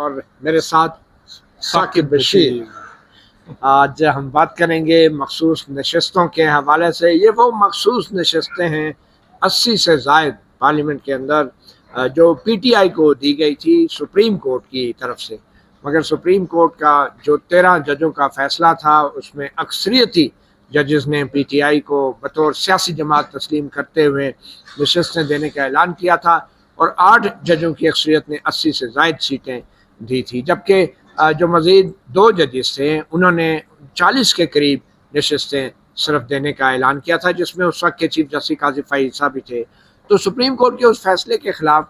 اور میرے ساتھ ثاقب بشیر۔ آج ہم بات کریں گے مخصوص نشستوں کے حوالے سے۔ یہ وہ مخصوص نشستیں ہیں 80 سے زائد پارلیمنٹ کے اندر جو پی ٹی آئی کو دی گئی تھی سپریم کورٹ کی طرف سے، مگر سپریم کورٹ کا جو 13 ججوں کا فیصلہ تھا اس میں اکثریتی ججز نے پی ٹی آئی کو بطور سیاسی جماعت تسلیم کرتے ہوئے نشستیں دینے کا اعلان کیا تھا، اور 8 ججوں کی اکثریت نے 80 سے زائد سیٹیں دی تھی، جبکہ جو مزید 2 ججز تھے انہوں نے 40 کے قریب نشستیں صرف دینے کا اعلان کیا تھا، جس میں اس وقت کے چیف جسٹس قاضی فائز صاحب بھی تھے۔ تو سپریم کورٹ کے اس فیصلے کے خلاف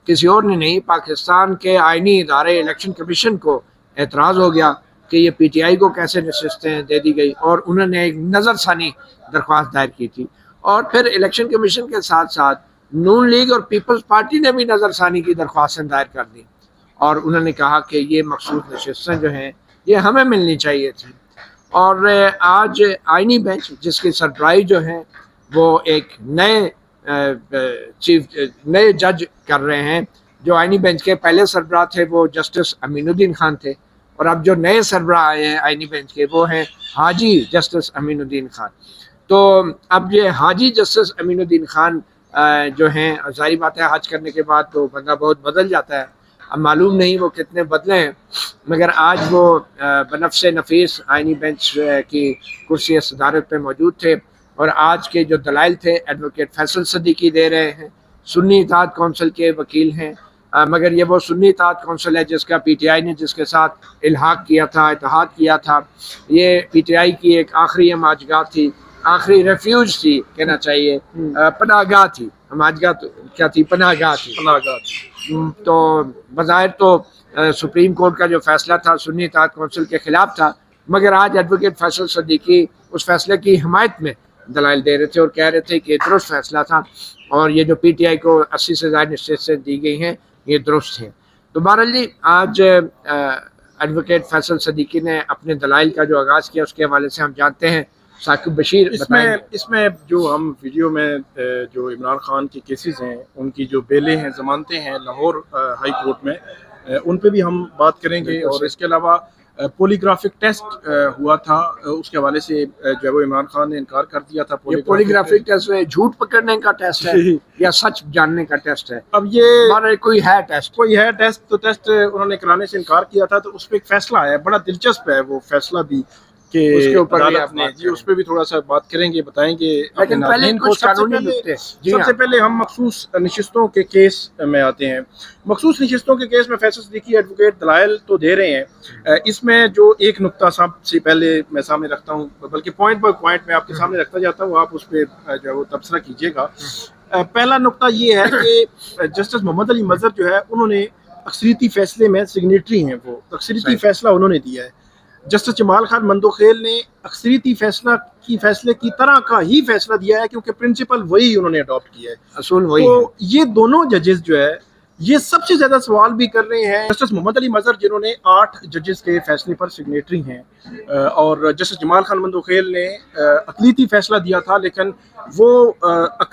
کسی اور نے نہیں، پاکستان کے آئینی ادارے الیکشن کمیشن کو اعتراض ہو گیا کہ یہ پی ٹی آئی کو کیسے نشستیں دے دی گئی، اور انہوں نے ایک نظر ثانی درخواست دائر کی تھی، اور پھر الیکشن کمیشن کے ساتھ ساتھ نون لیگ اور پیپلز پارٹی نے بھی نظر ثانی کی درخواستیں دائر کر دی، اور انہوں نے کہا کہ یہ مخصوص نشستیں جو ہیں یہ ہمیں ملنی چاہیے تھی۔ اور آج آئینی بینچ جس کی سربراہی جو ہے وہ ایک نئے جج کر رہے ہیں۔ جو آئینی بینچ کے پہلے سربراہ تھے وہ جسٹس امین الدین خان تھے، اور اب جو نئے سربراہ آئے ہیں آئینی بینچ کے وہ ہیں حاجی جسٹس امین الدین خان۔ تو اب یہ حاجی جسٹس امین الدین خان جو ہیں، ظاہری بات ہے حج کرنے کے بعد تو بندہ بہت بدل جاتا ہے، اب معلوم نہیں وہ کتنے بدلے ہیں، مگر آج وہ بنفس نفیس آئینی بینچ کی کرسی صدارت پہ موجود تھے، اور آج کے جو دلائل تھے ایڈوکیٹ فیصل صدیقی دے رہے ہیں۔ سنی اتحاد کونسل کے وکیل ہیں، مگر یہ وہ سنی اتحاد کونسل ہے جس کا پی ٹی آئی نے جس کے ساتھ الحاق کیا تھا، اتحاد کیا تھا۔ یہ پی ٹی آئی کی ایک آخری ہماجگاہ تھی، آخری ریفیوج تھی کہنا چاہیے، پناہ گاہ تھی، ہماجگاہ کیا تھی، پناہ گاہ تھی۔ تو بظاہر تو سپریم کورٹ کا جو فیصلہ تھا سنی اتحاد کونسل کے خلاف تھا، مگر آج ایڈوکیٹ فیصل صدیقی اس فیصلے کی حمایت میں دلائل دے رہے تھے اور کہہ رہے تھے کہ درست فیصلہ تھا، اور یہ جو پی ٹی آئی کو 80 سے زائد نشستیں دی گئی ہیں یہ درست ہیں۔ تو بہرحال جی آج ایڈوکیٹ فیصل صدیقی نے اپنے دلائل کا جو آغاز کیا اس کے حوالے سے ہم جانتے ہیں۔ ثاقب بشیر اس میں جو ہم ویڈیو میں جو عمران خان کے کیسز ہیں، ان کی جو بیلیں ہیں، ضمانتیں ہیں لاہور ہائی کورٹ میں، ان پہ بھی ہم بات کریں گے، اور اس کے علاوہ پولیگرافک ٹیسٹ ہوا تھا، اس کے حوالے سے جو وہ عمران خان نے انکار کر دیا تھا۔ پولیگرافک ٹیسٹ میں جھوٹ پکڑنے کا ٹیسٹ ہے یا سچ جاننے کا ٹیسٹ ہے؟ اب یہ کوئی ہے ٹیسٹ، تو ٹیسٹ انہوں نے کرانے سے انکار کیا تھا، تو اس پہ ایک فیصلہ آیا، بڑا دلچسپ ہے وہ فیصلہ بھی، کہ اس کے اوپر اس پہ بھی تھوڑا سا بات کریں گے، بتائیں گے۔ لیکن پہلے سب سے پہلے ہم مخصوص نشستوں کے کیس میں آتے ہیں۔ مخصوص نشستوں کے کیس میں فیصل صدیقی ایڈوکیٹ دلائل تو دے رہے ہیں، اس میں جو ایک نقطہ سب سے پہلے میں سامنے رکھتا ہوں، بلکہ پوائنٹ بائی پوائنٹ میں آپ کے سامنے رکھتا جاتا ہوں، آپ اس پہ جو ہے وہ تبصرہ کیجیے گا۔ پہلا نقطہ یہ ہے کہ جسٹس محمد علی مظہر جو ہے انہوں نے اکثریتی فیصلے میں سگنیٹری ہیں، وہ اکثریتی فیصلہ انہوں نے دیا ہے۔ جسٹس جمال خان مندوخیل نے اکثریتی فیصلے کی طرح کا ہی فیصلہ دیا ہے، کیونکہ پرنسپل وہی انہوں نے اڈاپٹ کیا ہے، اصول وہی۔ تو یہ دونوں ججز جو ہے یہ سب سے زیادہ سوال بھی کر رہے ہیں۔ جسٹس محمد علی مظہر جنہوں نے 8 ججز کے فیصلے پر سگنیٹری ہیں، اور جسٹس جمال خان مندوخیل نے اقلیتی فیصلہ دیا تھا، لیکن وہ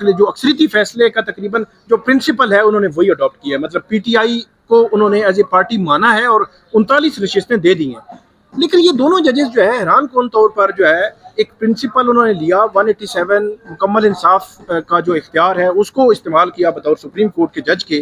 جو اکثریتی فیصلے کا تقریباً جو پرنسپل ہے انہوں نے وہی اڈاپٹ کیا ہے، مطلب پی ٹی آئی کو انہوں نے ایز اے پارٹی مانا ہے اور 39 نشستیں دے دی ہیں۔ لیکن یہ دونوں ججز جو ہے حیران کن طور پر جو ہے ایک پرنسپل انہوں نے لیا، 187 مکمل انصاف کا جو اختیار ہے اس کو استعمال کیا بطور سپریم کورٹ کے جج کے،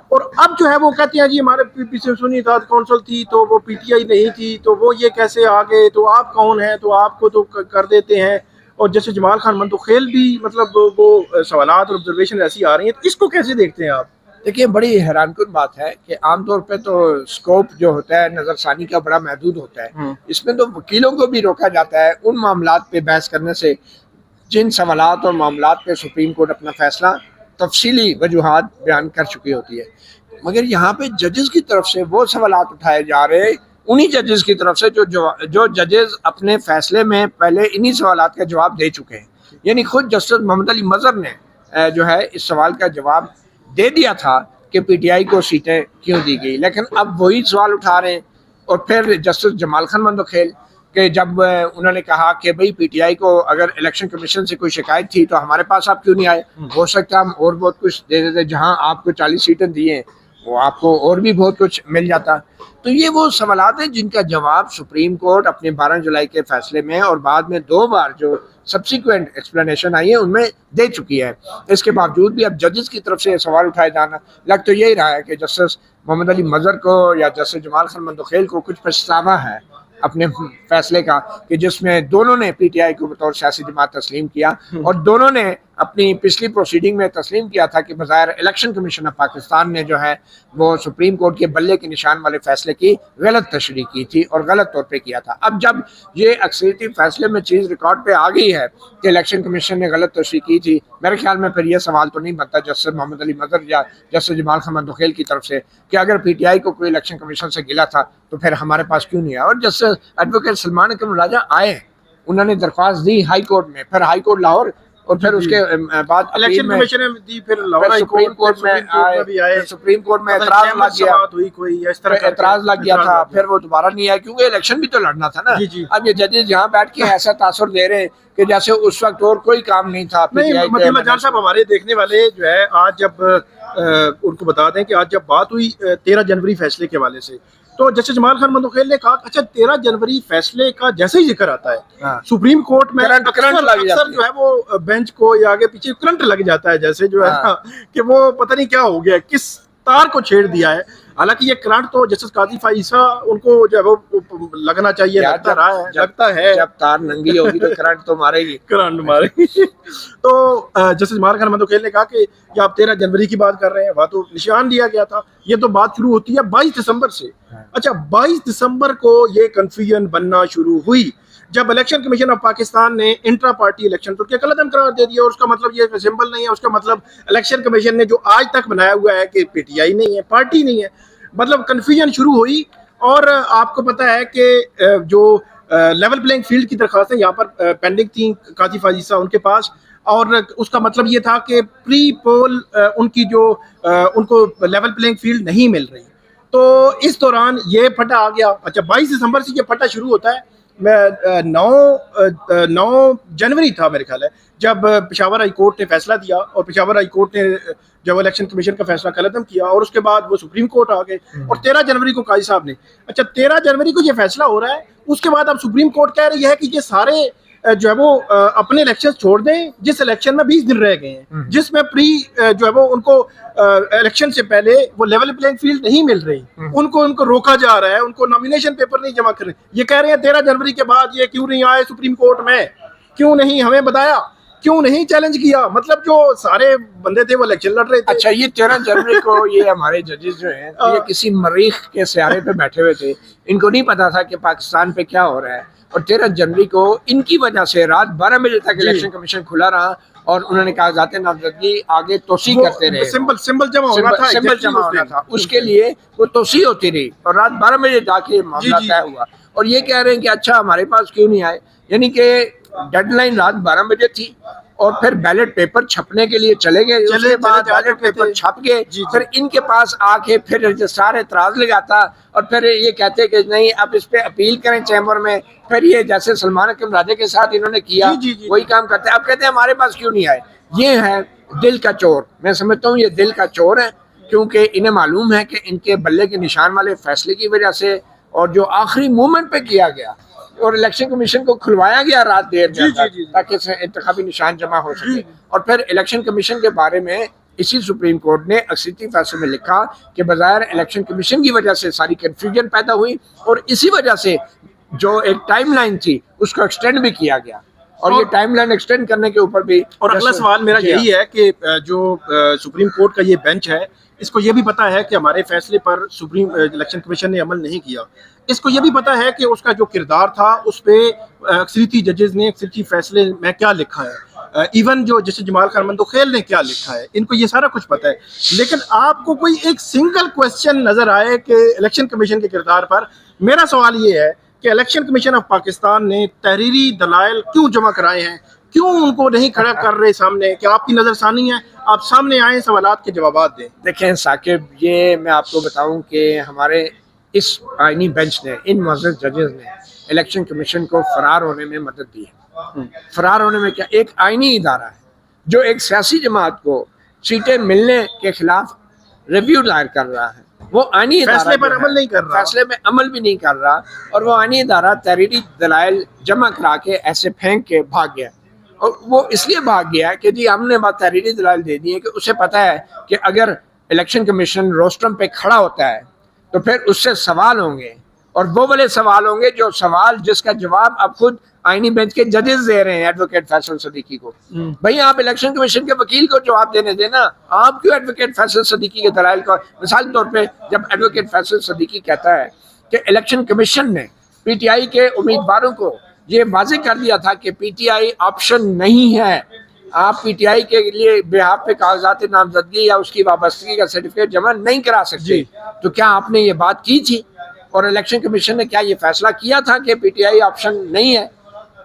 اور اب جو ہے وہ کہتے ہیں جی ہمارے پیچھے سنی اتحاد کونسل تھی تو وہ پی ٹی آئی نہیں تھی، تو وہ یہ کیسے آ گئے، تو آپ کون ہیں، تو آپ کو تو کر دیتے ہیں۔ اور جیسے جمال خان مندوخیل بھی مطلب وہ سوالات اور آبزرویشن ایسی آ رہی ہیں، تو اس کو کیسے دیکھتے ہیں آپ؟ دیکھیے بڑی حیران کن بات ہے کہ عام طور پہ تو سکوپ جو ہوتا ہے نظر ثانی کا بڑا محدود ہوتا ہے، اس میں تو وکیلوں کو بھی روکا جاتا ہے ان معاملات پہ بحث کرنے سے جن سوالات اور معاملات پہ سپریم کورٹ اپنا فیصلہ تفصیلی وجوہات بیان کر چکی ہوتی ہے، مگر یہاں پہ ججز کی طرف سے وہ سوالات اٹھائے جا رہے انہی ججز کی طرف سے جو ججز اپنے فیصلے میں پہلے انہی سوالات کا جواب دے چکے ہیں، یعنی خود جسٹس محمد علی مظہر نے جو ہے اس سوال کا جواب دے دیا تھا کہ پی ٹی آئی کو سیٹیں کیوں دی گئی، لیکن اب وہی سوال اٹھا رہے ہیں۔ اور پھر جسٹس جمال خان مندوخیل کہ جب انہوں نے کہا کہ بھئی پی ٹی آئی کو اگر الیکشن کمیشن سے کوئی شکایت تھی تو ہمارے پاس آپ کیوں نہیں آئے، ہو سکتا ہم اور بہت کچھ دے دیتے، جہاں آپ کو 40 سیٹیں دی ہیں وہ آپ کو اور بھی بہت کچھ مل جاتا. تو یہ وہ سوالات ہیں جن کا جواب سپریم کورٹ اپنے 12 جولائی کے فیصلے میں اور بعد میں 2 بار جو سبسیکوینٹ ایکسپلینیشن آئی ہے ان میں دے چکی ہے. اس کے باوجود بھی اب ججز کی طرف سے یہ سوال اٹھائے جانا لگ تو یہی رہا ہے کہ جسٹس محمد علی مظہر کو یا جسٹس جمال خان مندوخیل کو کچھ پچھتاوا ہے اپنے فیصلے کا کہ جس میں دونوں نے پی ٹی آئی کو بطور سیاسی جماعت تسلیم کیا اور دونوں نے اپنی پچھلی پروسیڈنگ میں تسلیم کیا تھا کہ بظاہر الیکشن کمیشن آف پاکستان نے جو ہے وہ سپریم کورٹ کے بلے کے نشان والے فیصلے کی غلط تشریح کی تھی اور غلط طور پہ کیا تھا. اب جب یہ اکثریتی فیصلے میں چیز ریکارڈ پہ آ گئی ہے کہ الیکشن کمیشن نے غلط تشریح کی تھی, میرے خیال میں پھر یہ سوال تو نہیں بنتا جسٹس محمد علی مظہر یا جسٹس جمال خان مندوخیل کی طرف سے کہ اگر پی ٹی آئی کو کوئی الیکشن کمیشن سے گلا تھا تو پھر ہمارے پاس کیوں نہیں آیا. اور جسٹس ایڈوکیٹ سلمان اکرم راجہ آئے, انہوں نے درخواست دی ہائی کورٹ میں, پھر ہائی کورٹ لاہور اور پھر اس کے بعد الیکشن کمیشن نے دی, پھر لاہور ہائی کورٹ میں بھی آئے, سپریم کورٹ میں اعتراض لگ گیا, اعتراض لگ گیا تھا, پھر وہ دوبارہ نہیں آیا کیونکہ الیکشن بھی تو لڑنا تھا نا. اب یہ ججز یہاں بیٹھ کے ایسا تاثر دے رہے ہیں کہ جیسے اس وقت اور کوئی کام نہیں تھا. مطلب جان صاحب ہمارے دیکھنے والے جو ہے آج جب ان کو بتا دیں کہ آج جب بات ہوئی 13 جنوری فیصلے کے حوالے سے تو جسٹس جمال خان مندوخیل نے کہا اچھا 13 جنوری فیصلے کا جیسے ہی ذکر آتا ہے سپریم کورٹ میں اکثر جو ہے وہ بینچ کو یا آگے پیچھے کرنٹ لگ جاتا ہے, جیسے جو ہے کہ وہ پتہ نہیں کیا ہو گیا, کس تار کو چھیڑ دیا ہے. حالانکہ یہ کرنٹ تو جسٹس قاضی فائزہ ان کو جو ہے وہ لگنا چاہیے, لگتا ہے جب تار ننگی ہوگی تو کرنٹ تو مارے گی, کرنٹ مارے گی. تو جسٹس جمال خان مندوخیل نے کہا کہ یہ آپ 13 جنوری کی بات کر رہے ہیں, وہاں تو نشان دیا گیا تھا, یہ تو بات شروع ہوتی ہے 22 دسمبر سے. اچھا 22 دسمبر کو یہ کنفیوژن بننا شروع ہوئی جب الیکشن کمیشن آف پاکستان نے انٹرا پارٹی الیکشن تو کیا غلط قرار دے دیا, اور اس کا مطلب یہ سمبل نہیں ہے, اس کا مطلب الیکشن کمیشن نے جو آج تک بنایا ہوا ہے کہ پی ٹی آئی نہیں ہے, پارٹی نہیں ہے. مطلب کنفیوژن شروع ہوئی, اور آپ کو پتہ ہے کہ جو لیول پلینگ فیلڈ کی درخواستیں یہاں پر پینڈنگ تھیں قاضی فائزہ ان کے پاس, اور اس کا مطلب یہ تھا کہ پری پول ان کی جو ان کو لیول پلینگ فیلڈ نہیں مل رہی. تو اس دوران یہ پھٹا آ گیا. اچھا 22 دسمبر سے یہ پھٹا شروع ہوتا ہے, 9 جنوری تھا میرے خیال ہے جب پشاور ہائی کورٹ نے فیصلہ دیا, اور پشاور ہائی کورٹ نے جب الیکشن کمیشن کا فیصلہ قلعدم کیا, اور اس کے بعد وہ سپریم کورٹ آ گئے, اور 13 جنوری کو قاضی صاحب نے, اچھا 13 جنوری کو یہ فیصلہ ہو رہا ہے, اس کے بعد اب سپریم کورٹ کہہ رہی ہے کہ یہ سارے جو ہے وہ اپنے الیکشن چھوڑ دیں جس الیکشن میں 20 دن رہ گئے ہیں, جس میں پری جو ہے وہ ان کو الیکشن سے پہلے وہ لیول پلینگ فیلڈ نہیں مل رہی, ان کو روکا جا رہا ہے, ان کو نامینیشن پیپر نہیں جمع کر رہے. یہ کہہ رہے ہیں 13 جنوری کے بعد یہ کیوں نہیں آئے سپریم کورٹ میں, کیوں نہیں ہمیں بتایا, کیوں نہیں چیلنج کیا. مطلب جو سارے بندے تھے وہ الیکشن لڑ رہے تھے. اچھا یہ 13 جنوری کو یہ ہمارے ججز جو ہیں یہ کسی مریخ کے سیارے پہ بیٹھے ہوئے تھے, ان کو نہیں پتا تھا کہ پاکستان پہ کیا ہو رہا ہے, اور 13 جنوری کو ان کی وجہ سے رات 12 بجے تک الیکشن کمیشن کھلا رہا, اور انہوں نے کاغذات نامزدگی آگے توسیع کرتے رہے, سمبل جمع ہونا تھا, اس کے لیے وہ توسیع ہوتی رہی, اور رات 12 بجے جا کے معاملہ طے ہوا. اور یہ کہہ رہے ہیں کہ اچھا ہمارے پاس کیوں نہیں آئے, یعنی کہ ڈیڈ لائن رات 12 بجے تھی, اور پھر بیلٹ پیپر چھپنے کے لیے چلے گئے, اس کے بعد بیلٹ پیپر چھپ گئے, پھر ان کے پاس آ کے پھر رجسٹرار اعتراض لگاتا, اور پھر یہ کہتے کہ نہیں اب اس پہ اپیل کریں چیمبر میں, پھر یہ جیسے سلمان اکرم راجہ کے ساتھ انہوں نے کیا وہی کام کرتے ہیں. اب کہتے ہیں ہمارے پاس کیوں نہیں آئے. یہ ہے دل کا چور, میں سمجھتا ہوں یہ دل کا چور ہے, کیونکہ انہیں معلوم ہے کہ ان کے بلے کے نشان والے فیصلے کی وجہ سے, اور جو آخری مومنٹ پہ کیا گیا اور الیکشن کمیشن کو کھلوایا گیا رات دیر تاکہ انتخابی نشان جمع ہو سکے, اور پھر الیکشن کمیشن کے بارے میں اسی سپریم کورٹ نے اکثریتی فیصلے میں لکھا کہ بظاہر الیکشن کمیشن کی وجہ سے ساری کنفیوژن پیدا ہوئی, اور اسی وجہ سے جو ایک ٹائم لائن تھی اس کو ایکسٹینڈ بھی کیا گیا, اور یہ ٹائم لائن ایکسٹینڈ کرنے کے اوپر بھی. اور اگلا سوال میرا یہی ہے کہ جو سپریم کورٹ کا یہ بینچ ہے اس کو یہ بھی پتا ہے کہ ہمارے فیصلے پر سپریم الیکشن کمیشن نے عمل نہیں کیا, اس کو یہ بھی پتا ہے کہ اس کا جو کردار تھا اس پہ اکثریتی ججز نے اکثریتی فیصلے میں کیا لکھا ہے, ایون جو جسٹس جمال خان مندوخیل نے کیا لکھا ہے, ان کو یہ سارا کچھ پتا ہے. لیکن آپ کو کوئی ایک سنگل کوشچن نظر آئے کہ الیکشن کمیشن کے کردار پر, میرا سوال یہ ہے کہ الیکشن کمیشن آف پاکستان نے تحریری دلائل کیوں جمع کرائے ہیں, کیوں ان کو نہیں کھڑا کر رہے سامنے, کہ آپ کی نظر ثانی ہے, آپ سامنے آئیں سوالات کے جوابات دیں. دیکھیں ثاقب, یہ میں آپ کو بتاؤں کہ ہمارے اس آئینی بینچ نے, ان معزز ججز نے الیکشن کمیشن کو فرار ہونے میں مدد دی ہے. فرار ہونے میں کیا, ایک آئینی ادارہ ہے جو ایک سیاسی جماعت کو سیٹیں ملنے کے خلاف ریویو دائر کر رہا ہے، وہ آئینی ادارہ فیصلے پر جو ہے، عمل نہیں کر رہا، فیصلے میں عمل بھی نہیں کر رہا، اور وہ آئینی ادارہ تحریری دلائل جمع کرا کے ایسے پھینک کے بھاگ گیا. اور وہ اس لیے بھاگ گیا کہ جی ہم نے بات تحریری دلائل دے دی ہے کہ اسے پتہ ہے کہ اگر الیکشن کمیشن روسٹرم پہ کھڑا ہوتا ہے تو پھر اس سے سوال ہوں گے، اور وہ والے سوال ہوں گے جو سوال جس کا جواب اب خود آئینی بینچ کے ججز دے رہے ہیں ایڈوکیٹ فیصل صدیقی کو. بھائی آپ الیکشن کمیشن کے وکیل کو جواب دینے دینا، آپ کیوں ایڈوکیٹ فیصل صدیقی کے دلائل کو. مثال کے طور پہ جب ایڈوکیٹ فیصل صدیقی کہتا ہے کہ الیکشن کمیشن نے پی ٹی آئی کے امیدواروں کو یہ واضح کر دیا تھا کہ پی ٹی آئی آپشن نہیں ہے، آپ پی ٹی آئی کے لیے بہاف پہ کاغذات نامزدگی یا اس کی وابستگی کا سرٹیفکیٹ جمع نہیں کرا سکتے، تو کیا آپ نے یہ بات کی تھی؟ اور الیکشن کمیشن نے کیا یہ فیصلہ کیا تھا کہ پی ٹی آئی آپشن نہیں ہے؟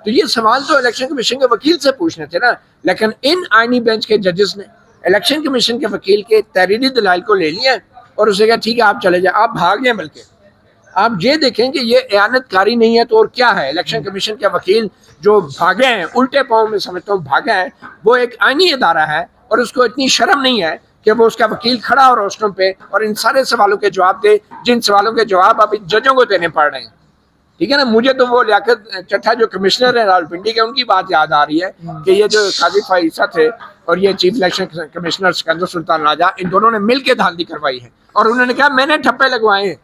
تو یہ سوال تو الیکشن کمیشن کے وکیل سے پوچھنے تھے نا. لیکن ان آئینی بینچ کے ججز نے الیکشن کمیشن کے وکیل کے تحریری دلائل کو لے لیا اور اسے کہا ٹھیک ہے آپ چلے جائیں، آپ بھاگ جائیں. بلکہ آپ یہ دیکھیں کہ یہ اعانت کاری نہیں ہے تو اور کیا ہے. الیکشن کمیشن کے وکیل جو بھاگے ہیں، الٹے پاؤں میں سمجھتا ہوں بھاگا ہے، وہ ایک آئینی ادارہ ہے اور اس کو اتنی شرم نہیں ہے کہ وہ اس کا وکیل کھڑا ہو روسٹرم پہ اور ان سارے سوالوں کے جواب دے جن سوالوں کے جواب اب ججوں کو دینے پڑ رہے ہیں. ٹھیک ہے نا. مجھے تو وہ لیاقت چٹھا جو کمشنر ہے راولپنڈی کے، ان کی بات یاد آ رہی ہے کہ یہ جو قاضی فائزہ تھے اور یہ چیف الیکشن کمشنر سکندر سلطان راجہ، ان دونوں نے مل کے دھاندلی کروائی ہے اور انہوں نے کہا میں نے ٹھپے لگوائے ہیں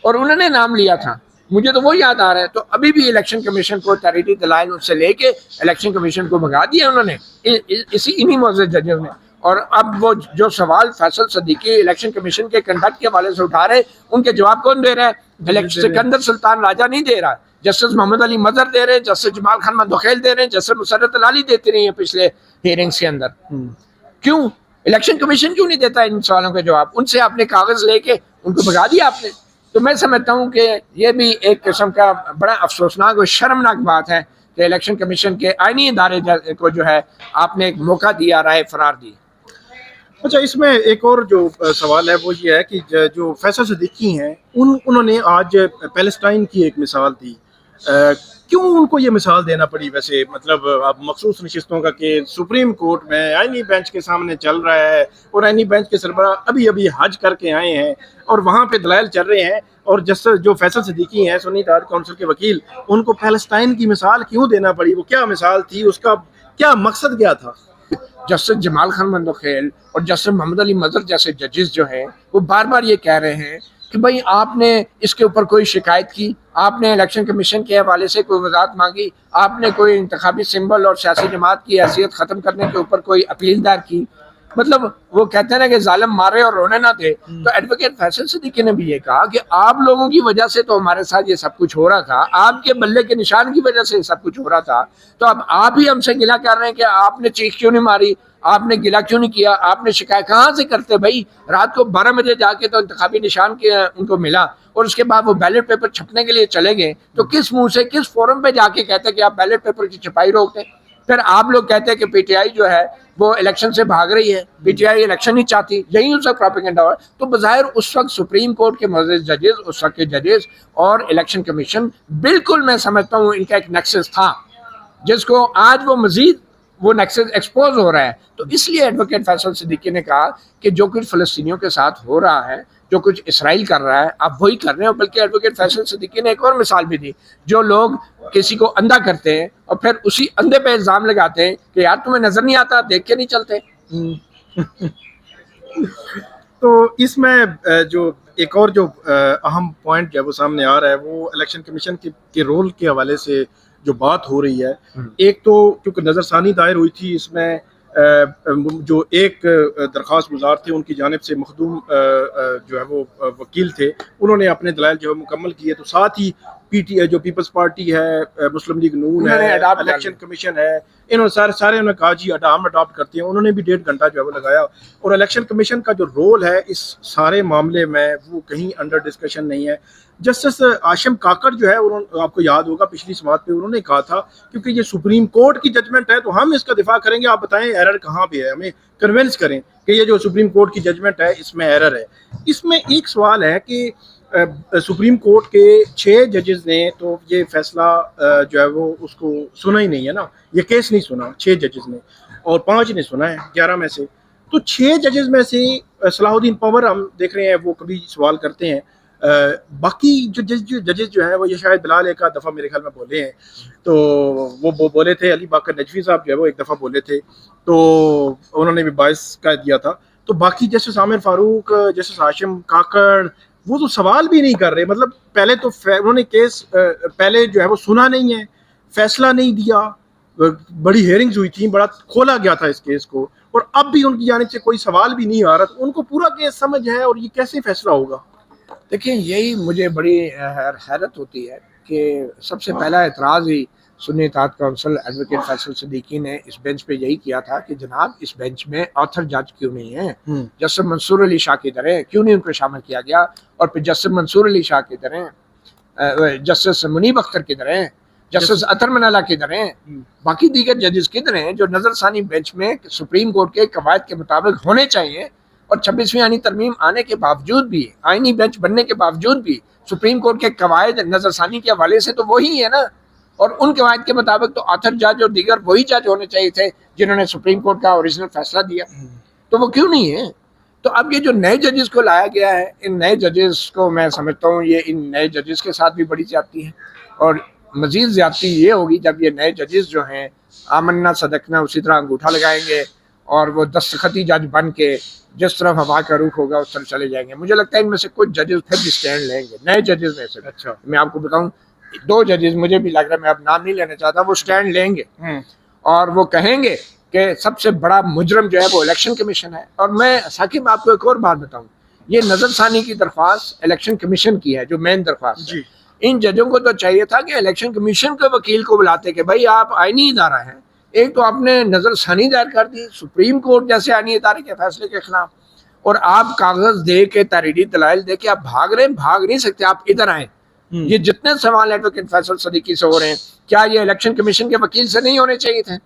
اور انہوں نے نام لیا تھا. مجھے تو وہ یاد آ رہا ہے. تو ابھی بھی الیکشن کمیشن کو تحریری دلائل ان سے لے کے الیکشن کمیشن کو بھگا دیا انہوں نے انہی معزز ججوں نے. اور اب وہ جو سوال فیصل صدیقی الیکشن کمیشن کے کنڈکٹ کے حوالے سے اٹھا رہے، ان کے جواب کون دے رہا ہے؟ سکندر سلطان راجہ نہیں دے رہا، جسٹس محمد علی مظہر دے رہے ہیں، جسٹس جمال خان مندوخیل دے رہے ہیں، جسٹس مسرت الالی دیتے رہی ہیں پچھلے ہیئرنگز کے اندر. کیوں الیکشن کمیشن کیوں نہیں دیتا ان سوالوں کے جواب؟ ان سے آپ نے کاغذ لے کے ان کو بھگا دیا آپ نے. تو میں سمجھتا ہوں کہ یہ بھی ایک قسم کا بڑا افسوسناک اور شرمناک بات ہے کہ الیکشن کمیشن کے آئینی ادارے کو جو ہے آپ نے ایک موقع دیا، رائے فرار دی. اچھا، اس میں ایک اور جو سوال ہے وہ یہ ہے کہ جو فیصل صدیقی ہیں انہوں نے آج پیلسٹائن کی ایک مثال دی، کیوں ان کو یہ مثال دینا پڑی؟ ویسے مطلب اب مخصوص نشستوں کا کہ سپریم کورٹ میں آئینی بینچ کے سامنے چل رہا ہے اور آئینی بینچ کے سربراہ ابھی حج کر کے آئے ہیں اور وہاں پہ دلائل چل رہے ہیں، اور جو فیصل صدیقی ہیں سنی اتحاد کونسل کے وکیل، ان کو پیلسٹائن کی مثال کیوں دینا پڑی؟ وہ کیا مثال تھی؟ اس کا کیا مقصد کیا تھا؟ جسٹس جمال خان مندوخیل اور جسٹس محمد علی مظہر جیسے ججز جو ہیں وہ بار بار یہ کہہ رہے ہیں کہ بھائی آپ نے اس کے اوپر کوئی شکایت کی، آپ نے الیکشن کمیشن کے حوالے سے کوئی وضاحت مانگی، آپ نے کوئی انتخابی سمبل اور سیاسی جماعت کی حیثیت ختم کرنے کے اوپر کوئی اپیل دائر کی. مطلب وہ کہتے ہیں نا کہ ظالم مارے اور رونے نہ دے. تو ایڈوکیٹ فیصل صدیقی نے بھی یہ کہا کہ آپ لوگوں کی وجہ سے تو ہمارے ساتھ یہ سب کچھ ہو رہا تھا، آپ کے بلے کے نشان کی وجہ سے یہ سب کچھ ہو رہا تھا، تو اب آپ ہی ہم سے گلہ کر رہے ہیں کہ آپ نے چیخ کیوں نہیں ماری، آپ نے گلہ کیوں نہیں کیا، آپ نے شکایت کہاں سے کرتے؟ بھائی رات کو 12 بجے جا کے تو انتخابی نشان کے ان کو ملا اور اس کے بعد وہ بیلٹ پیپر چھپنے کے لیے چلے گئے، تو کس منہ سے کس فورم پہ جا کے کہتے کہ آپ بیلٹ پیپر کی چھپائی روک دیں؟ پھر آپ لوگ کہتے ہیں کہ پی ٹی آئی جو ہے وہ الیکشن سے بھاگ رہی ہے، پی ٹی آئی الیکشن نہیں چاہتی، یہی اس وقت پروپیگنڈا ہوا. تو بظاہر اس وقت سپریم کورٹ کے معزز ججز، اس وقت کے ججز اور الیکشن کمیشن، بالکل میں سمجھتا ہوں ان کا ایک نیکسس تھا جس کو آج وہ مزید وہ نیکسس ایکسپوز ہو رہا ہے. تو اس لیے ایڈوکیٹ فیصل صدیقی نے کہا کہ جو کچھ فلسطینیوں کے ساتھ ہو رہا ہے، جو کچھ اسرائیل کر رہا ہے، آپ وہی کر رہے ہیں. بلکہ ایڈوکیٹ فیصل صدیقی نے ایک اور مثال بھی دی، جو لوگ کسی کو اندھا کرتے ہیں اور پھر اسی اندھے پہ الزام لگاتے ہیں کہ یار تمہیں نظر نہیں آتا، دیکھ کے نہیں چلتے. تو اس میں جو ایک اور جو اہم پوائنٹ جو ہے وہ سامنے آ رہا ہے، وہ الیکشن کمیشن کے رول کے حوالے سے جو بات ہو رہی ہے. ایک تو کیونکہ نظر ثانی دائر ہوئی تھی، اس میں جو ایک درخواست گزار تھے ان کی جانب سے مخدوم جو ہے وہ وکیل تھے، انہوں نے اپنے دلائل جو ہے مکمل کیے. تو ساتھ ہی پی ٹی جو پیپلز پارٹی ہے، مسلم لیگ نون ہے، الیکشن کمیشن ہے، انہوں نے سارے انہوں نے کہا جی ہم اڈاپٹ کرتے ہیں. انہوں نے بھی 1.5 گھنٹہ جو ہے وہ لگایا. اور الیکشن کمیشن کا جو رول ہے اس سارے معاملے میں وہ کہیں انڈر ڈسکشن نہیں ہے. جسٹس عاشم کاکڑ جو ہے، آپ کو یاد ہوگا پچھلی سماعت پہ انہوں نے کہا تھا کیونکہ یہ سپریم کورٹ کی ججمنٹ ہے تو ہم اس کا دفاع کریں گے، آپ بتائیں ایرر کہاں پہ ہے، ہمیں کنونس کریں کہ یہ جو سپریم کورٹ کی ججمنٹ ہے اس میں ایرر ہے. اس میں ایک سوال ہے کہ سپریم کورٹ کے 6 ججز نے تو یہ فیصلہ جو ہے وہ اس کو سنا ہی نہیں ہے نا، یہ کیس نہیں سنا 6 ججز نے، اور 5 نے سنا ہے 11 میں سے. تو 6 ججز میں سے صلاح الدین پاور ہم دیکھ رہے ہیں وہ کبھی سوال کرتے ہیں، باقی جو ججز جو ہیں وہ یہ شاید بلال ایک آدھ دفعہ میرے خیال میں بولے ہیں، تو وہ بولے تھے، علی باقر نجفی صاحب جو ہے وہ ایک دفعہ بولے تھے، تو انہوں نے بھی باعث کا دیا تھا. تو باقی جسٹس عامر فاروق، جسٹس ہاشم کاکڑ، وہ تو سوال بھی نہیں کر رہے. مطلب پہلے تو انہوں نے کیس پہلے جو ہے وہ سنا نہیں ہے، فیصلہ نہیں دیا، بڑی ہیئرنگز ہوئی تھیں، بڑا کھولا گیا تھا اس کیس کو، اور اب بھی ان کی جانب سے کوئی سوال بھی نہیں آ رہا. تو ان کو پورا کیس سمجھ ہے اور یہ کیسے فیصلہ ہوگا؟ دیکھیں یہی مجھے بڑی حیرت ہوتی ہے کہ سب سے پہلا اعتراض ہی سنی اطاعت کونسل ایڈوکیٹ فیصل صدیقی نے اس بینچ پہ یہی کیا تھا کہ جناب اس بینچ میں آتھر جج کیوں نہیں ہیں، جسٹس منصور علی شاہ کی طرح کیوں نہیں ان کو شامل کیا گیا، اور پھر جسٹس منصور علی شاہ کی طرح، جسٹس منیب اختر کی طرح، جسٹس اطہر من اللہ کی طرح باقی دیگر ججز کی طرح جو نظر ثانی بینچ میں سپریم کورٹ کے قواعد کے مطابق ہونے چاہیے. اور 26ویں آئینی ترمیم آنے کے باوجود بھی، آئینی بینچ بننے کے باوجود بھی سپریم کورٹ کے قواعد نظر ثانی کے حوالے سے تو وہی ہے نا، اور ان قواعد کے مطابق تو آتھر جج اور دیگر وہی جج ہونے چاہیے تھے جنہوں نے سپریم کورٹ کا اوریجنل فیصلہ دیا، تو وہ کیوں نہیں ہے؟ تو اب یہ جو نئے ججز کو لایا گیا ہے، ان نئے ججز کو میں سمجھتا ہوں یہ ان نئے ججز کے ساتھ بھی بڑی زیادتی ہے، اور مزید زیادتی یہ ہوگی جب یہ نئے ججز جو ہیں آمنا صدقنا اسی طرح انگوٹھا لگائیں گے اور وہ دستخطی جج بن کے جس طرف ہوا کا رخ ہوگا اس طرف چلے جائیں گے. مجھے لگتا ہے ان میں سے کچھ ججز پھر بھی سٹینڈ لیں گے، نئے ججز میں سے. اچھا میں آپ کو بتاؤں 2 ججز مجھے بھی لگ رہا ہے، میں اب نام نہیں لینا چاہتا، وہ سٹینڈ لیں گے اور وہ کہیں گے کہ سب سے بڑا مجرم جو ہے وہ الیکشن کمیشن ہے. اور میں ثاقب آپ کو ایک اور بات بتاؤں، یہ نظر ثانی کی درخواست الیکشن کمیشن کی ہے جو مین درخواست ہے. ان ججوں کو تو چاہیے تھا کہ الیکشن کمیشن کے وکیل کو بلاتے کہ بھائی آپ آئینی ادارہ ہیں، ایک تو آپ نے نظر ثانی دائر کر دی سپریم کورٹ جیسے آئینی ادارے کے فیصلے کے خلاف، اور آپ کاغذ دے کے تحریری دلائل دے کے آپ بھاگ نہیں سکتے، آپ ادھر آئیں. یہ جتنے سوال ایڈوکیٹ فیصل صدیقی سے ہو رہے ہیں، کیا یہ الیکشن کمیشن کے وکیل سے نہیں ہونے چاہیے تھے؟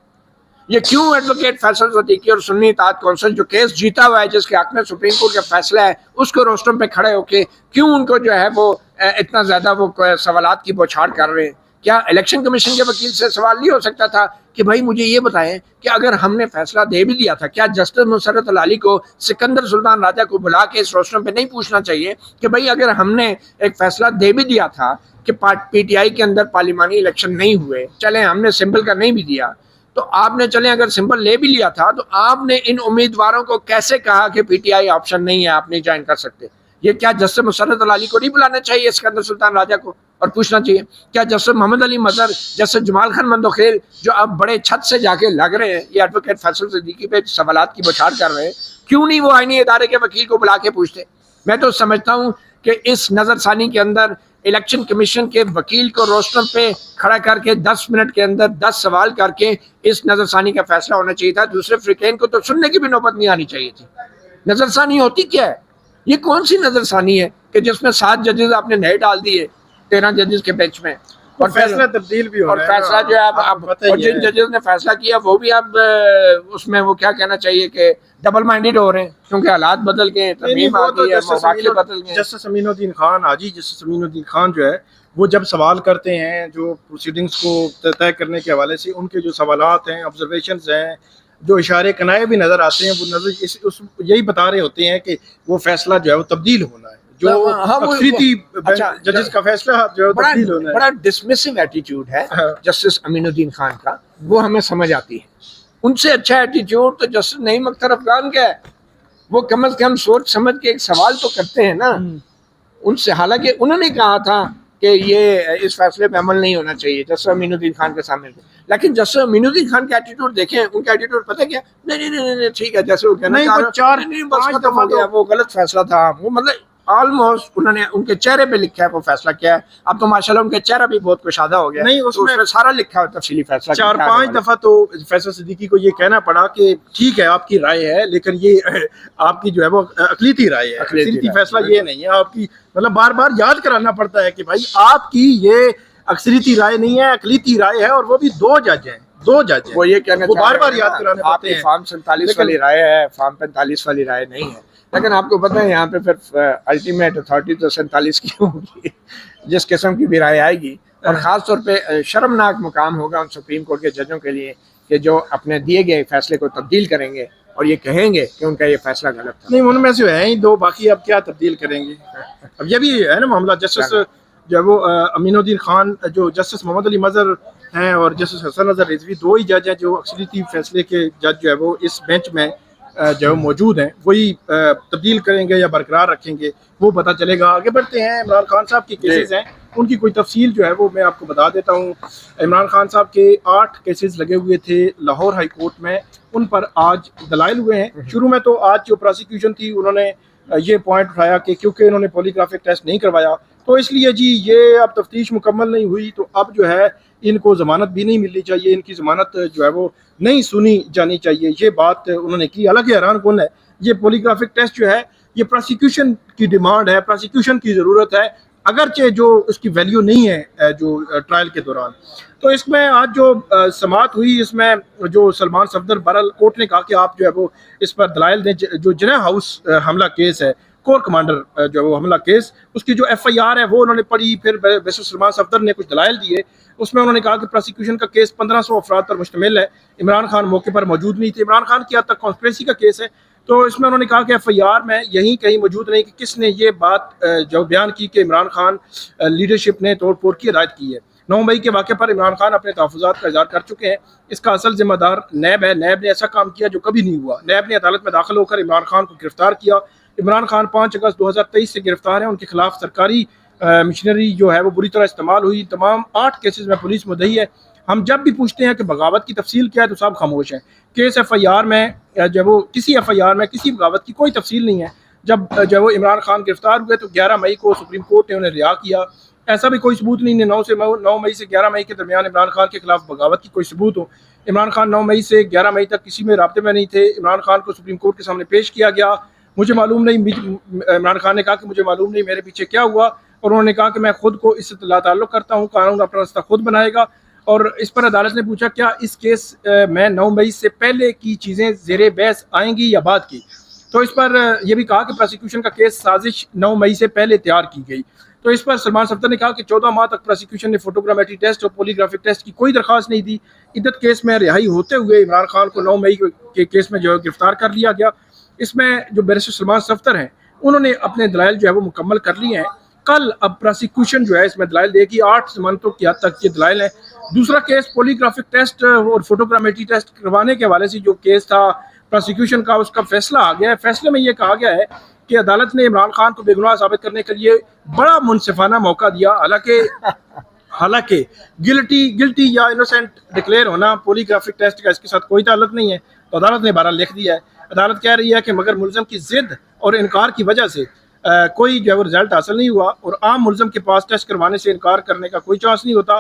یہ کیوں ایڈوکیٹ فیصل صدیقی اور سنی اطاعت کونسل جو کیس جیتا ہوا ہے، جس کے حق میں سپریم کورٹ کا فیصلہ ہے، اس کو روسٹم پہ کھڑے ہو کے کیوں ان کو جو ہے وہ اتنا زیادہ وہ سوالات کی بوچھاڑ کر رہے ہیں؟ کیا الیکشن کمیشن کے وکیل سے سوال نہیں ہو سکتا تھا کہ بھائی مجھے یہ بتائیں کہ اگر ہم نے فیصلہ دے بھی دیا تھا، کیا جسٹس مسرت العلی کو سکندر سلطان راجہ کو بلا کے اس روسٹم پہ نہیں پوچھنا چاہیے کہ بھائی اگر ہم نے ایک فیصلہ دے بھی دیا تھا کہ پی ٹی آئی کے اندر پارلیمانی الیکشن نہیں ہوئے، چلیں ہم نے سمبل کا نہیں بھی دیا، تو آپ نے چلیں اگر سمبل لے بھی لیا تھا تو آپ نے ان امیدواروں کو کیسے کہا کہ پی ٹی آئی آپشن نہیں ہے، آپ نہیں جوائن کر سکتے؟ یہ کیا جسٹس مسرت العلی کو نہیں بلانا چاہیے سکندر سلطان راجہ کو اور پوچھنا چاہیے؟ کیا جسٹس محمد علی مظہر، جسٹس جمال خان مندوخیل جو اب بڑے چھت سے جا کے لگ رہے ہیں یہ ایڈوکیٹ فیصل صدیقی پہ سوالات کی بوچھاڑ کر رہے ہیں، کیوں نہیں وہ آئینی ادارے کے وکیل کو بلا کے پوچھتے؟ میں تو سمجھتا ہوں کہ اس نظر ثانی کے اندر الیکشن کمیشن کے وکیل کو روسٹم پہ کھڑا کر کے 10 منٹ کے اندر 10 سوال کر کے اس نظر ثانی کا فیصلہ ہونا چاہیے تھا. دوسرے فریقین کو تو سننے کی بھی نوبت نہیں آنی چاہیے تھی. نظر ثانی ہوتی کیا ہے؟ یہ کون سی نظر ثانی ہے کہ جس میں 7 ججز آپ نے نئے ڈال دیے 13 ججز کے بینچ میں، اور فیصلہ تبدیل بھی اور فیصلہ جو ہے اب جن ججز نے فیصلہ کیا وہ بھی اب اس میں وہ کیا کہنا چاہیے کہ ڈبل مائنڈیڈ ہو رہے ہیں کیونکہ حالات بدل گئے، ترمیم آ گئی ہے، مواقع بدل گئے. جسٹس امین الدین خان حاجی، جسٹس امین الدین خان جو ہے وہ جب سوال کرتے ہیں جو پروسیڈنگز کو طے کرنے کے حوالے سے، ان کے جو سوالات ہیں، آبزرویشنز ہیں، جو اشارے کنائے بھی نظر آتے ہیں، وہ نظر یہی بتا رہے ہوتے ہیں کہ وہ فیصلہ جو ہے وہ تبدیل ہونا ہے، جو اکثریتی ججز کا فیصلہ جو ہے تبدیل ہونا ہے. بڑا ڈسمسیو ایٹیٹیوڈ ہے جسٹس امین الدین خان کا، وہ ہمیں سمجھ آتی ہے. ان سے اچھا ایٹیٹیوڈ تو جسٹس نعیم اختر افغان کا ہے. وہ کم از کم سوچ سمجھ کے ایک سوال تو کرتے ہیں نا ان سے. حالانکہ انہوں نے کہا تھا کہ یہ اس فیصلے پہ عمل نہیں ہونا چاہیے جسٹس امین الدین خان کے سامنے، لیکن جسٹس امین الدین خان کا ایٹیٹیوڈ دیکھیں، ان کا ایٹیٹیوڈ پتہ کیا؟ نہیں ٹھیک ہے، جیسے وہ کہنا وہ غلط فیصلہ تھا. وہ مطلب آلموسٹ انہوں نے ان کے چہرے پہ لکھا ہے وہ فیصلہ کیا ہے. اب تو ماشاءاللہ ان کے چہرہ بھی بہت کشادہ ہو گیا، نہیں اس میں سارا لکھا ہے تفصیلی فیصلہ. 4-5 دفعہ تو فیصل صدیقی کو یہ کہنا پڑا کہ ٹھیک ہے آپ کی رائے ہے، لیکن یہ آپ کی جو ہے وہ اقلیتی رائے ہے، اقلیتی فیصلہ یہ نہیں ہے آپ کی. مطلب بار بار یاد کرانا پڑتا ہے کہ بھائی آپ کی یہ اکثریتی رائے نہیں ہے، اقلیتی رائے ہے، اور وہ بھی 2 جج ہیں. وہ یہ کہنا وہ بار بار یاد کرانے پڑتے ہیں. فارم 47 والی رائے ہے، فارم 45 والی رائے نہیں ہے. لیکن آپ کو پتہ ہے یہاں پہ پھر الٹیمیٹ اتھارٹی تو 47 کی ہوگی جس قسم کی بھی رائے آئے گی. اور خاص طور پہ شرمناک مقام ہوگا ان سپریم کورٹ کے ججوں کے لیے کہ جو اپنے دیے گئے فیصلے کو تبدیل کریں گے اور یہ کہیں گے کہ ان کا یہ فیصلہ غلط تھا. نہیں، ان میں سے ہیں ہی دو، باقی اب کیا تبدیل کریں گے. اب یہ بھی ہے نا معاملہ، جسٹس جو ہے وہ امین الدین خان، جو جسٹس محمد علی مظہر ہیں اور جسٹس حسن نظر رضوی، دو ہی جج ہیں جو اکثریتی فیصلے کے جج جو ہے وہ اس بینچ میں جو ہے موجود ہیں. وہی تبدیل کریں گے یا برقرار رکھیں گے وہ پتہ چلے گا. آگے بڑھتے ہیں. عمران خان صاحب کی کیسز ہیں، ان کی کوئی تفصیل جو ہے وہ میں آپ کو بتا دیتا ہوں. عمران خان صاحب کے 8 کیسز لگے ہوئے تھے لاہور ہائی کورٹ میں، ان پر آج دلائل ہوئے ہیں. شروع میں تو آج جو پراسیکیوشن تھی انہوں نے یہ پوائنٹ اٹھایا کہ کیونکہ انہوں نے پولیگرافک ٹیسٹ نہیں کروایا تو اس لیے جی یہ اب تفتیش مکمل نہیں ہوئی، تو اب جو ہے ان کو ضمانت بھی نہیں ملنی چاہیے، ان کی ضمانت جو ہے وہ نہیں سنی جانی چاہیے. یہ بات انہوں نے کی. حالانکہ حیران کون ہے، یہ پولیگرافک ٹیسٹ جو ہے یہ پراسیکیوشن کی ڈیمانڈ ہے، پراسیکیوشن کی ضرورت ہے، اگرچہ جو اس کی ویلیو نہیں ہے جو ٹرائل کے دوران. تو اس میں آج جو سماعت ہوئی، اس میں جو سلمان صفدر بہرحال کورٹ نے کہا کہ آپ جو ہے وہ اس پر دلائل دیں. جو جناح ہاؤس حملہ کیس ہے، کور کمانڈر جو ہے وہ حملہ کیس، اس کی جو ایف آئی آر ہے وہ انہوں نے پڑھی. پھر بیسر سلمان صفدر نے کچھ دلائل دیے. اس میں انہوں نے کہا کہ پراسیکیوشن کا کیس 1500 افراد پر مشتمل ہے، عمران خان موقع پر موجود نہیں تھے. عمران خان کی حد تک کانسپریسی کا کیس ہے، تو اس میں انہوں نے کہا کہ ایف آئی آر میں یہیں کہیں موجود نہیں کہ کس نے یہ بات جو بیان کی کہ عمران خان لیڈرشپ نے توڑ پھوڑ کی ہدایت کی ہے. 9 مئی کے واقعے پر عمران خان اپنے تحفظات کا اظہار کر چکے ہیں. اس کا اصل ذمہ دار نیب ہے. نیب نے ایسا کام کیا جو کبھی نہیں ہوا. نیب نے عدالت میں داخل ہو کر عمران خان کو گرفتار کیا. عمران خان 5 اگست 2023 سے گرفتار ہیں. ان کے خلاف سرکاری مشنری جو ہے وہ بری طرح استعمال ہوئی. تمام 8 کیسز میں پولیس مدعی ہے. ہم جب بھی پوچھتے ہیں کہ بغاوت کی تفصیل کیا ہے تو صاحب خاموش ہیں. کیس ایف آئی آر میں جب وہ کسی ایف آئی آر میں کسی بغاوت کی کوئی تفصیل نہیں ہے. جب وہ عمران خان گرفتار ہوئے تو 11 مئی کو سپریم کورٹ نے انہیں رہا کیا. ایسا بھی کوئی ثبوت نہیں ہے 9 مئی سے 11 مئی کے درمیان عمران خان کے خلاف بغاوت کی کوئی ثبوت ہو. عمران خان 9 مئی سے 11 مئی تک کسی میں رابطے میں نہیں تھے. عمران خان کو سپریم کورٹ کے سامنے پیش کیا گیا. مجھے معلوم نہیں، عمران خان نے کہا کہ مجھے معلوم نہیں میرے پیچھے کیا ہوا، اور انہوں نے کہا کہ میں خود کو اس سے لا تعلق کرتا ہوں، قانون اپنا راستہ خود بنائے گا. اور اس پر عدالت نے پوچھا کیا اس کیس میں 9 مئی سے پہلے کی چیزیں زیر بحث آئیں گی یا بعد کی. تو اس پر یہ بھی کہا کہ پراسیکیوشن کا کیس سازش 9 مئی سے پہلے تیار کی گئی. تو اس پر سلمان صفدر نے کہا کہ 14 ماہ تک پراسیکیوشن نے فوٹوگرامیٹری ٹیسٹ اور پولیگرافک ٹیسٹ کی کوئی درخواست نہیں دی. عدت کیس میں رہائی ہوتے ہوئے عمران خان کو 9 مئی کے کیس میں جو ہے گرفتار کر لیا گیا. اس میں جو بیرسٹر سلمان صفدر ہیں انہوں نے اپنے دلائل جو ہے وہ مکمل کر لیے ہیں. کل اب پراسیکیوشن جو ہے اس میں دلائل دے گی. 8 ضمانتوں کی حد تک یہ دلائل ہیں. دوسرا کیس پولیگرافک ٹیسٹ اور فوٹوگرامیٹری ٹیسٹ کروانے کے حوالے سے جو کیس تھا پراسیکیوشن کا، اس کا فیصلہ آ گیا ہے. فیصلے میں یہ کہا گیا ہے کہ عدالت نے عمران خان کو بے گناہ ثابت کرنے کے لیے بڑا منصفانہ موقع دیا. حالانکہ گلٹی یا انوسینٹ ڈکلیئر ہونا پولیگرافک ٹیسٹ کا اس کے ساتھ کوئی تعلق نہیں ہے. تو عدالت نے 12 لکھ دیا ہے. عدالت کہہ رہی ہے کہ مگر ملزم کی ضد اور انکار کی وجہ سے کوئی جو ہے رزلٹ حاصل نہیں ہوا، اور عام ملزم کے پاس ٹیسٹ کروانے سے انکار کرنے کا کوئی چانس نہیں ہوتا.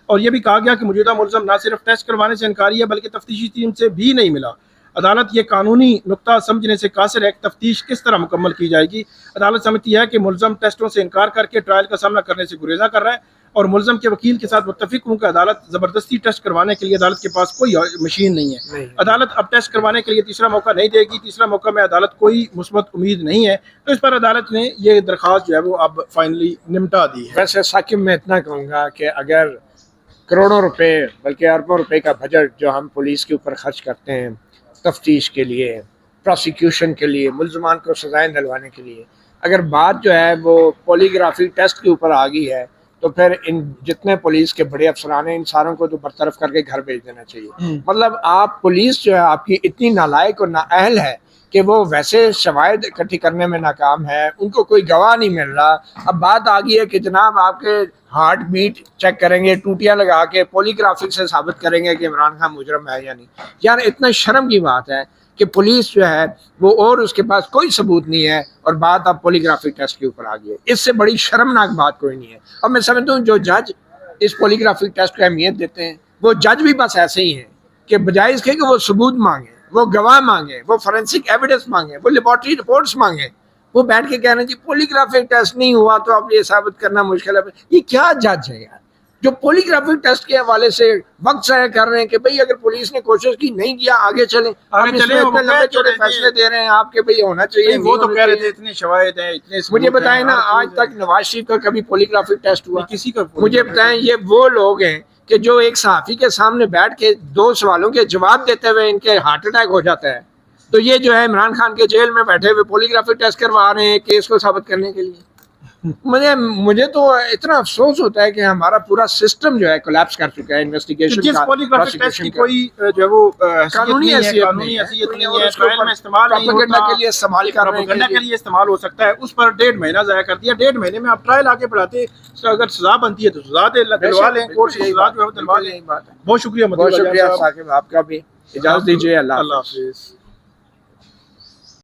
اور یہ بھی کہا گیا کہ موجودہ ملزم نہ صرف ٹیسٹ کروانے سے انکاری ہے بلکہ تفتیشی ٹیم سے بھی نہیں ملا. عدالت یہ قانونی نقطہ سمجھنے سے قاصر ہے کہ تفتیش کس طرح مکمل کی جائے گی. عدالت سمجھتی ہے کہ ملزم ٹیسٹوں سے انکار کر کے ٹرائل کا سامنا کرنے سے گریزاں کر رہا ہے، اور ملزم کے وکیل کے ساتھ متفق ہوں کہ عدالت زبردستی ٹیسٹ کروانے کے لیے عدالت کے پاس کوئی مشین نہیں ہے. عدالت اب ٹیسٹ کروانے کے لیے تیسرا موقع نہیں دے گی. تیسرا موقع میں عدالت کوئی مثبت امید نہیں ہے. تو اس پر عدالت نے یہ درخواست جو ہے وہ اب فائنلی نمٹا دی ہے. ویسے ثاقب میں اتنا کہوں گا کہ اگر کروڑوں روپے بلکہ اربوں روپے کا بجٹ جو ہم پولیس کے اوپر خرچ کرتے ہیں تفتیش کے لیے، پراسیکیوشن کے لیے، ملزمان کو سزائیں دلوانے کے لیے، اگر بات جو ہے وہ پولیگرافک ٹیسٹ کے اوپر آ گئی ہے تو پھر ان جتنے پولیس کے بڑے افسران ہیں ان ساروں کو تو برطرف کر کے گھر بھیج دینا چاہیے. مطلب آپ پولیس جو ہے آپ کی اتنی نالائق اور نااہل ہے کہ وہ ویسے شواہد اکٹھی کرنے میں ناکام ہے، ان کو کوئی گواہ نہیں مل رہا. اب بات آ گئی ہے کہ جناب آپ کے ہارٹ بیٹ چیک کریں گے، ٹوٹیاں لگا کے پولیگرافک سے ثابت کریں گے کہ عمران خان مجرم ہے یا نہیں. یار اتنا شرم کی بات ہے کہ پولیس جو ہے وہ اور اس کے پاس کوئی ثبوت نہیں ہے اور بات اب پولیگرافک ٹیسٹ کے اوپر آ گئی ہے. اس سے بڑی شرمناک بات کوئی نہیں ہے. اور میں سمجھتا ہوں جو جج اس پولیگرافک ٹیسٹ کو اہمیت دیتے ہیں وہ جج بھی بس ایسے ہی ہیں کہ بجائے اس کے کہ وہ ثبوت مانگیں، وہ گواہ مانگیں، وہ فورینسک ایویڈنس مانگیں، وہ لیبارٹری رپورٹس مانگیں، وہ بیٹھ کے کہہ رہے ہیں جی پولیگرافک ٹیسٹ نہیں ہوا تو اب یہ ثابت کرنا مشکل ہے. یہ کیا جج ہے یار جو پولیگرافک ٹیسٹ کے حوالے سے وقت ضائع کر رہے ہیں کہ بھئی اگر پولیس نے کوشش کی نہیں کیا آگے چلیں. آپ اس میں اتنے لمبے چوڑے فیصلے دے رہے ہیں آپ کے بھئی ہونا چاہیے. وہ تو کہہ رہے تھے اتنے شواہد ہیں، اتنے مجھے بتائیں نا آج تک نواز شریف کا کبھی پولیگرافک ٹیسٹ ہوا؟ کسی کا مجھے بتائیں یہ وہ لوگ ہیں کہ جو ایک صحافی کے سامنے بیٹھ کے 2 سوالوں کے جواب دیتے ہوئے ان کے ہارٹ اٹیک ہو جاتا ہے. تو یہ جو ہے عمران خان کے جیل میں بیٹھے ہوئے پولیگرافی ٹیسٹ کروا رہے ہیں کیس کو ثابت کرنے کے لیے. مجھے تو اتنا افسوس ہوتا ہے کہ ہمارا پورا سسٹم جو ہے کولیپس کر چکا ہے انویسٹیگیشن جس پولیگرافی ٹیسٹ کی کوئی جو ہے وہ قانونی حیثیت نہیں ہے، ٹرائل میں استعمال نہیں پروپیگنڈا ہوتا، کے لیے استعمال کر رہے ہیں، پروپیگنڈا کے لیے استعمال ہو سکتا ہے. اس پر 1.5 مہینہ ضائع کر دیا. 1.5 مہینے میں آپ ٹرائل آگے بڑھاتے، اگر سزا بنتی ہے تو سزا دلوا لیں، کورٹ سے سزا جو ہے دلوا لیں. بہت شکریہ. بہت شکریہ ثاقب، آپ کا بھی. اجازت دیجیے. اللہ حافظ.